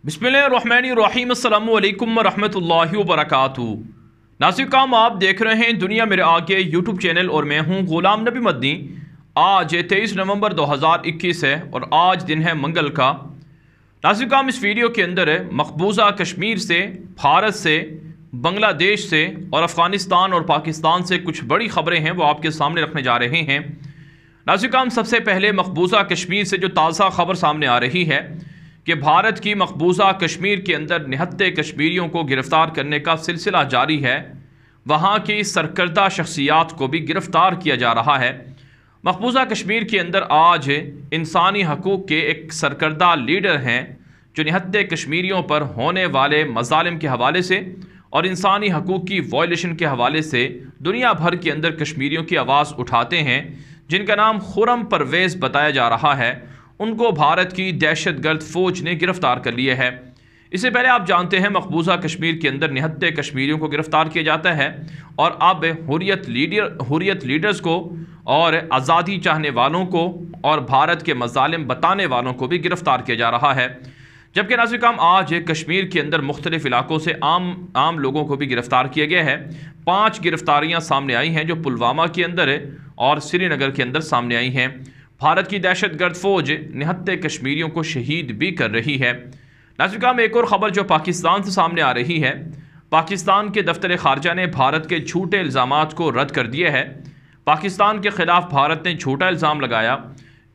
बिस्मिल्लाहिर्रहमानिर्रहीम अस्सलामु अलैकुम वरहमतुल्लाहि वबरकातुहू। नाज़रीन काम आप देख रहे हैं दुनिया मेरे आगे यूट्यूब चैनल और मैं हूं गुलाम नबी मदनी। आज 23 नवंबर 2021 है और आज दिन है मंगल का। नाज़रीन काम इस वीडियो के अंदर मकबूजा कश्मीर से, भारत से, बांग्लादेश से और अफ़गानिस्तान और पाकिस्तान से कुछ बड़ी ख़बरें हैं वो आपके सामने रखने जा रहे हैं। नाज़रीन काम सबसे पहले मकबूजा कश्मीर से जो ताज़ा ख़बर सामने आ रही है कि भारत की मकबूजा कश्मीर के अंदर निहत्ते कश्मीरियों को गिरफ़्तार करने का सिलसिला जारी है। वहाँ की सरकर्दा शख्सियात को भी गिरफ़्तार किया जा रहा है। मकबूजा कश्मीर के अंदर आज इंसानी हकूक़ के एक सरकर्दा लीडर हैं जो निहत्ते कश्मीरियों पर होने वाले मज़ालिम के हवाले से और इंसानी हकूक़ की वायलेशन के हवाले से दुनिया भर के अंदर कश्मीरियों की आवाज़ उठाते हैं, जिनका नाम खुर्रम परवेज़ बताया जा रहा है। उनको भारत की दहशतगर्द फ़ौज ने गिरफ़्तार कर लिया है। इससे पहले आप जानते हैं मकबूजा कश्मीर के अंदर निहत्ते कश्मीरियों को गिरफ़्तार किया जाता है और अब हुर्रियत लीडर्स को और आज़ादी चाहने वालों को और भारत के मज़ालिम बताने वालों को भी गिरफ़्तार किया जा रहा है। जबकि नाज़रीन काम आज कश्मीर के अंदर मुख्तलिफ़ इलाकों से आम लोगों को भी गिरफ़्तार किया गया है। 5 गिरफ़्तारियाँ सामने आई हैं जो पुलवामा के अंदर और श्रीनगर के अंदर सामने आई हैं। भारत की दहशतगर्द फ़ौज निहत्ते कश्मीरियों को शहीद भी कर रही है। नाज़रीन काम एक और ख़बर जो पाकिस्तान से सामने आ रही है, पाकिस्तान के दफ्तर ख़ारजा ने भारत के झूठे इल्ज़ामात को रद्द कर दिया है। पाकिस्तान के ख़िलाफ़ भारत ने झूठा इल्ज़ाम लगाया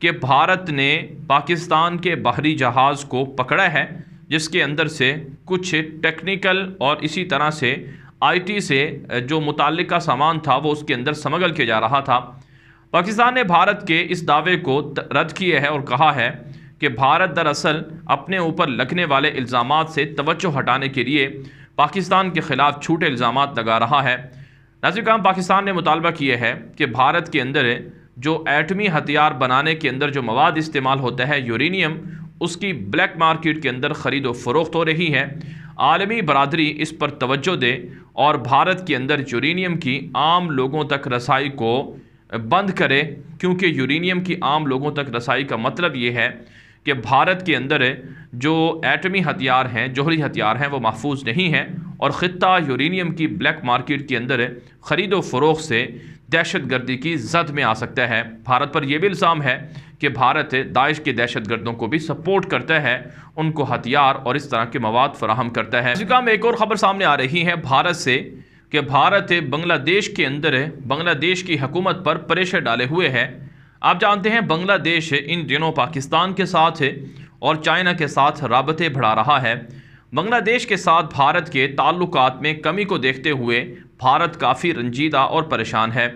कि भारत ने पाकिस्तान के बाहरी जहाज़ को पकड़ा है जिसके अंदर से कुछ टेक्निकल और इसी तरह से IT से जो मुताल्लिका सामान था वो उसके अंदर स्मगल किया जा रहा था। पाकिस्तान ने भारत के इस दावे को रद्द किया है और कहा है कि भारत दरअसल अपने ऊपर लगने वाले इल्ज़ामात से तवज्जो हटाने के लिए पाकिस्तान के ख़िलाफ़ झूठे इल्ज़ामात लगा रहा है। नाज़रीन काम पाकिस्तान ने मुतालबा किया है कि भारत के अंदर जो एटमी हथियार बनाने के अंदर जो मवाद इस्तेमाल होता है यूरेनियम, उसकी ब्लैक मार्केट के अंदर ख़रीद व फ़रोख्त हो रही है। आलमी बरादरी इस पर तवज्जो दे और भारत के अंदर यूरेनियम की आम लोगों तक रसाई को बंद करे, क्योंकि यूरेनियम की आम लोगों तक रसाई का मतलब ये है कि भारत के अंदर जो एटमी हथियार हैं, जौहरी हथियार हैं, वो महफूज नहीं हैं और ख़ित्ता यूरेनियम की ब्लैक मार्केट के अंदर ख़रीदो फ़रोख्त से दहशतगर्दी की जद में आ सकता है। भारत पर यह भी इल्ज़ाम है कि भारत दाइश के दहशतगर्दों को भी सपोर्ट करता है, उनको हथियार और इस तरह के मवाद फराहम करता है। इसी काम एक और ख़बर सामने आ रही है भारत से कि भारत बांग्लादेश के अंदर बांग्लादेश की हुकूमत पर प्रेशर डाले हुए है। आप जानते हैं बांग्लादेश इन दिनों पाकिस्तान के साथ और चाइना के साथ राबते बढ़ा रहा है। बांग्लादेश के साथ भारत के ताल्लुकात में कमी को देखते हुए भारत काफ़ी रंजीदा और परेशान है।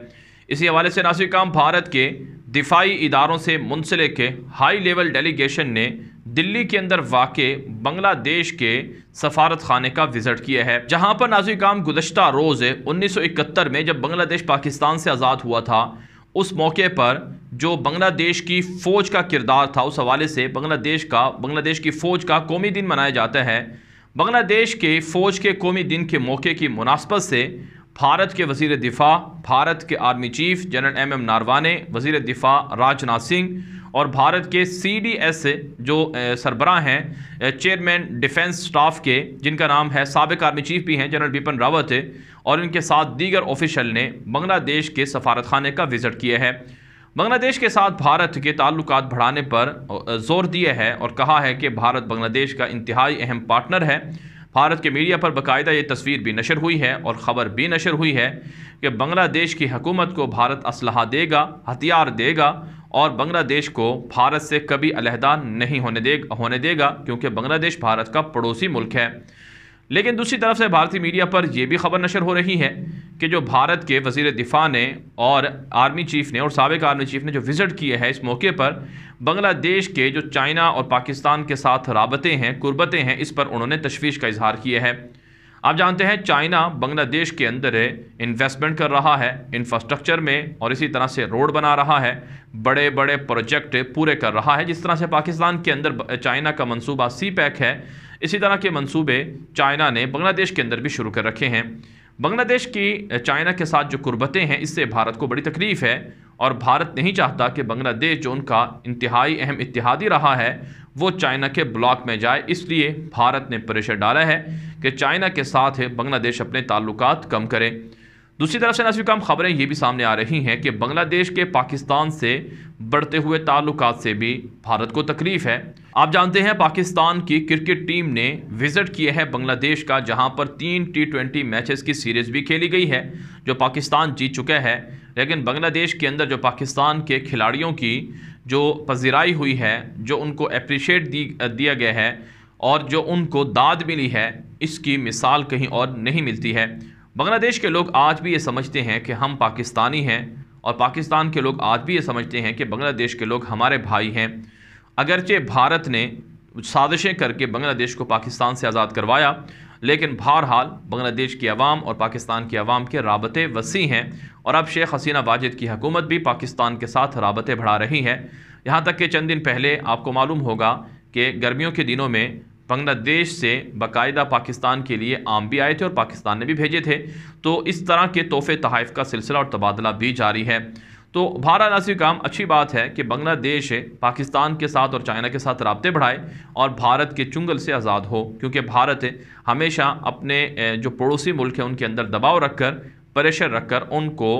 इसी हवाले से नाज़रीन काम भारत के दिफाई इदारों से मुंसलिक हाई लेवल डेलीगेशन ने दिल्ली के अंदर वाक़े बांग्लादेश के सफारत खाने का विज़िट किया है, जहाँ पर नाज़रीन काम गुज़श्ता रोज़ 1971 में जब बांग्लादेश पाकिस्तान से आज़ाद हुआ था, उस मौके पर जो बांग्लादेश की फ़ौज का किरदार था, उस हवाले से बांग्लादेश की फ़ौज का कौमी दिन मनाया जाता है। बांग्लादेश के फ़ौज के कौमी दिन के मौके की मुनासबत से भारत के वज़ीर दिफ़ा, भारत के army chief general MM Naravane, वज़ीर दिफ़ा राजनाथ सिंह और भारत के CDS जो सरबराह हैं, चेयरमैन डिफेंस स्टाफ के, जिनका नाम है साबिक आर्मी चीफ भी हैं जनरल बिपिन रावत, और इनके साथ दीगर ऑफिशियल ने बांग्लादेश के सफारत खाने का विज़िट किया है। बांग्लादेश के साथ भारत के ताल्लुकात बढ़ाने पर जोर दिया है और कहा है कि भारत बांग्लादेश का इंतहाई अहम पार्टनर है। भारत के मीडिया पर बाकायदा ये तस्वीर भी नशर हुई है और ख़बर भी नशर हुई है कि बांग्लादेश की हुकूमत को भारत असलहा देगा, हथियार देगा और बांग्लादेश को भारत से कभी अलहदा नहीं होने देगा, क्योंकि बांग्लादेश भारत का पड़ोसी मुल्क है। लेकिन दूसरी तरफ से भारतीय मीडिया पर यह भी खबर नशर हो रही है कि जो भारत के वज़ीर दिफ़ा ने और आर्मी चीफ ने और साबिक आर्मी चीफ ने जो विज़िट किया है, इस मौके पर बांग्लादेश के जो चाइना और पाकिस्तान के साथ राबते हैं, कुर्बतें हैं, इस पर उन्होंने तशवीश का इजहार किया है। आप जानते हैं चाइना बांग्लादेश के अंदर इन्वेस्टमेंट कर रहा है इंफ्रास्ट्रक्चर में और इसी तरह से रोड बना रहा है, बड़े बड़े प्रोजेक्ट पूरे कर रहा है। जिस तरह से पाकिस्तान के अंदर चाइना का मंसूबा CPEC है, इसी तरह के मंसूबे चाइना ने बांग्लादेश के अंदर भी शुरू कर रखे हैं। बांग्लादेश की चाइना के साथ जो कुर्बतें हैं, इससे भारत को बड़ी तकलीफ़ है और भारत नहीं चाहता कि बांग्लादेश जो उनका इंतहाई अहम इत्तेहादी रहा है वो चाइना के ब्लॉक में जाए। इसलिए भारत ने प्रेशर डाला है कि चाइना के साथ बांग्लादेश अपने ताल्लुकात कम करे। दूसरी तरफ से नाज़रीन काम खबरें ये भी सामने आ रही हैं कि बांग्लादेश के पाकिस्तान से बढ़ते हुए ताल्लुकात से भी भारत को तकलीफ है। आप जानते हैं पाकिस्तान की क्रिकेट टीम ने विजिट किया है बांग्लादेश का, जहां पर 3 T20 मैचेस की सीरीज़ भी खेली गई है जो पाकिस्तान जीत चुका है। लेकिन बांग्लादेश के अंदर जो पाकिस्तान के खिलाड़ियों की जो पजीराई हुई है, जो उनको अप्रिशिएट दिया गया है और जो उनको दाद मिली है, इसकी मिसाल कहीं और नहीं मिलती है। बांग्लादेश के लोग आज भी ये समझते हैं कि हम पाकिस्तानी हैं और पाकिस्तान के लोग आज भी ये समझते हैं कि बांग्लादेश के लोग हमारे भाई हैं। अगरचे भारत ने साजिशें करके बांग्लादेश को पाकिस्तान से आज़ाद करवाया, लेकिन बहरहाल बांग्लादेश की आवाम और पाकिस्तान की आवाम के राबते वसी हैं और अब शेख हसीना वाजिद की हुकूमत भी पाकिस्तान के साथ राबते बढ़ा रही है। यहाँ तक कि चंद दिन पहले आपको मालूम होगा कि गर्मियों के दिनों में बांग्लादेश से बाकायदा पाकिस्तान के लिए आम भी आए थे और पाकिस्तान ने भी भेजे थे। तो इस तरह के तोहफे तहाइफ का सिलसिला और तबादला भी जारी है। तो बहरहाल नाज़रीन काम अच्छी बात है कि बांग्लादेश पाकिस्तान के साथ और चाइना के साथ राब्ते बढ़ाए और भारत के चुंगल से आज़ाद हो, क्योंकि भारत हमेशा अपने जो पड़ोसी मुल्क हैं उनके अंदर दबाव रखकर, प्रेशर रखकर उनको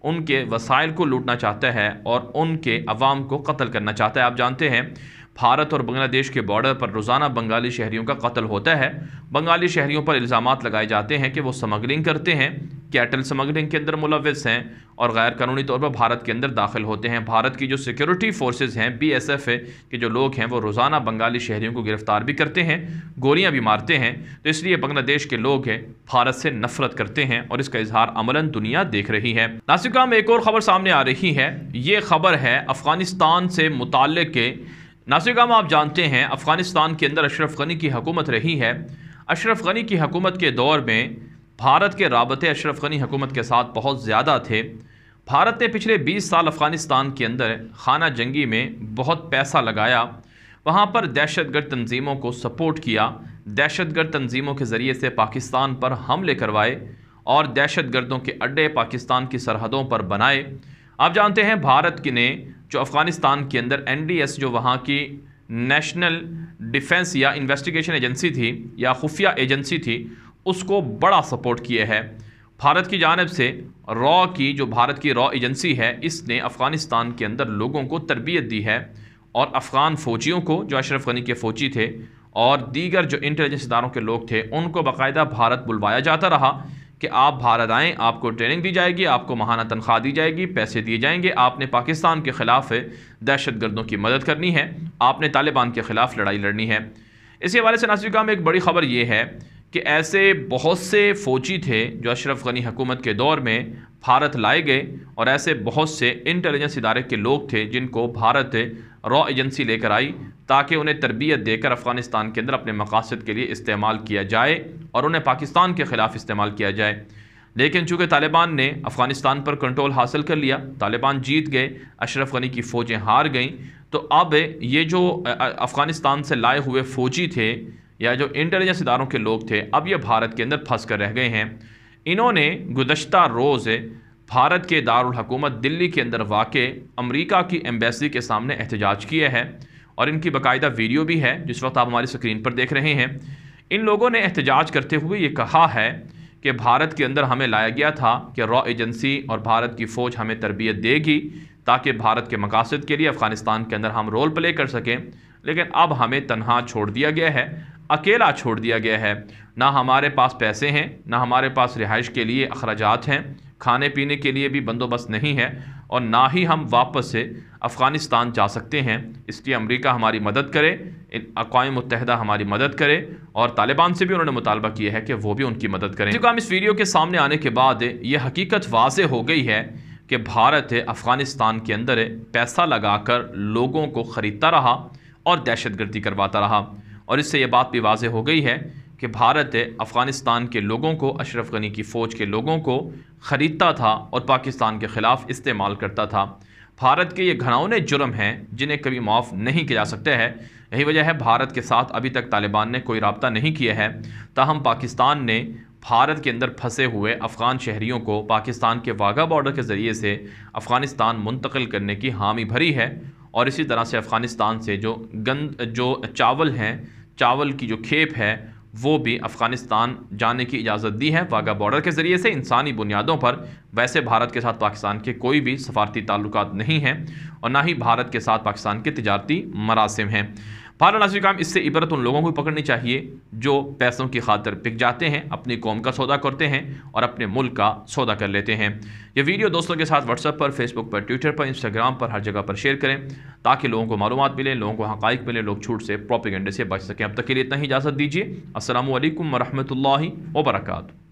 उनके वसाइल को लूटना चाहता है और उनके अवाम को कत्ल करना चाहता है। आप जानते हैं भारत और बांग्लादेश के बॉर्डर पर रोज़ाना बंगाली शहरियों का कत्ल होता है। बंगाली शहरियों पर इल्ज़ामात लगाए जाते हैं कि वो स्मगलिंग करते हैं, कैटल स्मगलिंग के अंदर मुलव्विस हैं और गैर कानूनी तौर पर भारत के अंदर दाखिल होते हैं। भारत की जो सिक्योरिटी फोर्सेस हैं, BSF के जो लोग हैं, वो रोज़ाना बंगाली शहरियों को गिरफ़्तार भी करते हैं, गोलियाँ भी मारते हैं। तो इसलिए बांग्लादेश के लोग हैं भारत से नफरत करते हैं और इसका इजहार अमलन दुनिया देख रही है। नासिका में एक और ख़बर सामने आ रही है। ये खबर है अफ़गानिस्तान से मुताल्लिक़ के। नासिका में आप जानते हैं अफ़गानिस्तान के अंदर अशरफ गनी की हुकूमत रही है। अशरफ गनी की हुकूमत के दौर में भारत के राबते अशरफ गनी हुकूमत के साथ बहुत ज़्यादा थे। भारत ने पिछले 20 साल अफ़गानिस्तान के अंदर खाना जंगी में बहुत पैसा लगाया, वहाँ पर दहशतगर्द तंजीमों को सपोर्ट किया, दहशतगर्द तंजीमों के ज़रिए से पाकिस्तान पर हमले करवाए और दहशतगर्दों के अड्डे पाकिस्तान की सरहदों पर बनाए। आप जानते हैं भारत ने जो अफ़गानिस्तान के अंदर NDS जो वहाँ की नेशनल डिफेंस या इन्वेस्टिगेशन एजेंसी थी या खुफिया एजेंसी थी, उसको बड़ा सपोर्ट किया है। भारत की जानिब से रॉ की जो भारत की रॉ एजेंसी है, इसने अफ़गानिस्तान के अंदर लोगों को तरबियत दी है और अफ़गान फ़ौजियों को, जो अशरफ गनी के फ़ौजी थे और दीगर जो इंटेलिजेंस इदारों के लोग थे, उनको बाकायदा भारत बुलवाया जाता रहा कि आप भारत आएँ, आपको ट्रेनिंग दी जाएगी, आपको माहाना तनख्वाह दी जाएगी, पैसे दिए जाएंगे, आपने पाकिस्तान के ख़िलाफ़ दहशतगर्दों की मदद करनी है, आपने तालिबान के ख़िलाफ़ लड़ाई लड़नी है। इसी हवाले से नासिका में एक बड़ी ख़बर ये है कि ऐसे बहुत से फ़ौजी थे जो अशरफ गनी हुकूमत के दौर में भारत लाए गए और ऐसे बहुत से इंटेलिजेंस इदारे के लोग थे जिनको भारत रॉ एजेंसी लेकर आई ताकि उन्हें तरबियत देकर अफ़गानिस्तान के अंदर अपने मकासद के लिए इस्तेमाल किया जाए और उन्हें पाकिस्तान के ख़िलाफ़ इस्तेमाल किया जाए। लेकिन चूँकि तालिबान ने अफ़गानिस्तान पर कंट्रोल हासिल कर लिया, तालिबान जीत गए, अशरफ गनी की फ़ौजें हार गईं, तो अब ये जो अफ़गानिस्तान से लाए हुए फ़ौजी थे या जो इंटेलिजेंस इदारों के लोग थे, अब ये भारत के अंदर फंस कर रह गए हैं। इन्होंने गुज़श्ता रोज़ भारत के दारुल हुकूमत दिल्ली के अंदर वाक़े अमेरिका की एम्बेसी के सामने एहतजाज किया है और इनकी बाकायदा वीडियो भी है जिस वक्त आप हमारी स्क्रीन पर देख रहे हैं। इन लोगों ने एहतजाज करते हुए ये कहा है कि भारत के अंदर हमें लाया गया था कि रॉ एजेंसी और भारत की फ़ौज हमें तरबियत देगी ताकि भारत के मकासद के लिए अफ़गानिस्तान के अंदर हम रोल प्ले कर सकें, लेकिन अब हमें तन्हा छोड़ दिया गया है, अकेला छोड़ दिया गया है। ना हमारे पास पैसे हैं, ना हमारे पास रिहाइश के लिए अखराजात हैं, खाने पीने के लिए भी बंदोबस्त नहीं है और ना ही हम वापस से अफ़गानिस्तान जा सकते हैं। इसलिए अमेरिका हमारी मदद करे, अक़वाम मुत्तहिदा हमारी मदद करे और तालिबान से भी उन्होंने मुतालबा किया है कि वो भी उनकी मदद करें। इसी काम इस वीडियो के सामने आने के बाद ये हकीकत वाज़े हो गई है कि भारत अफ़गानिस्तान के अंदर पैसा लगाकर लोगों को ख़रीदता रहा और दहशतगर्दी करवाता रहा और इससे ये बात भी वाज़े हो गई है कि भारत अफ़गानिस्तान के लोगों को, अशरफ गनी की फ़ौज के लोगों को ख़रीदता था और पाकिस्तान के ख़िलाफ़ इस्तेमाल करता था। भारत के ये घिनौने जुर्म हैं जिन्हें कभी माफ़ नहीं किया जा सकता है। यही वजह है भारत के साथ अभी तक तालिबान ने कोई राब्ता नहीं किया है, ताहम पाकिस्तान ने भारत के अंदर फंसे हुए अफ़गान शहरियों को पाकिस्तान के वाघा बॉर्डर के ज़रिए से अफ़गानिस्तान मुंतकिल करने की हामी भरी है। और इसी तरह से अफ़गानिस्तान से जो चावल हैं, चावल की जो खेप है, वो भी अफ़गानिस्तान जाने की इजाज़त दी है वाघा बॉर्डर के ज़रिए से, इंसानी बुनियादों पर। वैसे भारत के साथ पाकिस्तान के कोई भी सफारती ताल्लुकात नहीं हैं और ना ही भारत के साथ पाकिस्तान के तिजारती मरासिम हैं। भारत नाज़रीन काम, इससे इबरत उन लोगों को पकड़नी चाहिए जो पैसों की खातिर बिक जाते हैं, अपनी कौम का सौदा करते हैं और अपने मुल्क का सौदा कर लेते हैं। ये वीडियो दोस्तों के साथ व्हाट्सएप पर, फेसबुक पर, ट्विटर पर, इंस्टाग्राम पर, हर जगह पर शेयर करें ताकि लोगों को मालूमात मिले, लोगों को हक़ाइक़ मिले, लोग झूठ से, प्रोपेगेंडे से बच सकें। अब तक के लिए इतना ही इजाज़त दीजिए। अस्सलामु अलैकुम व रहमतुल्लाहि व बरकातुहू।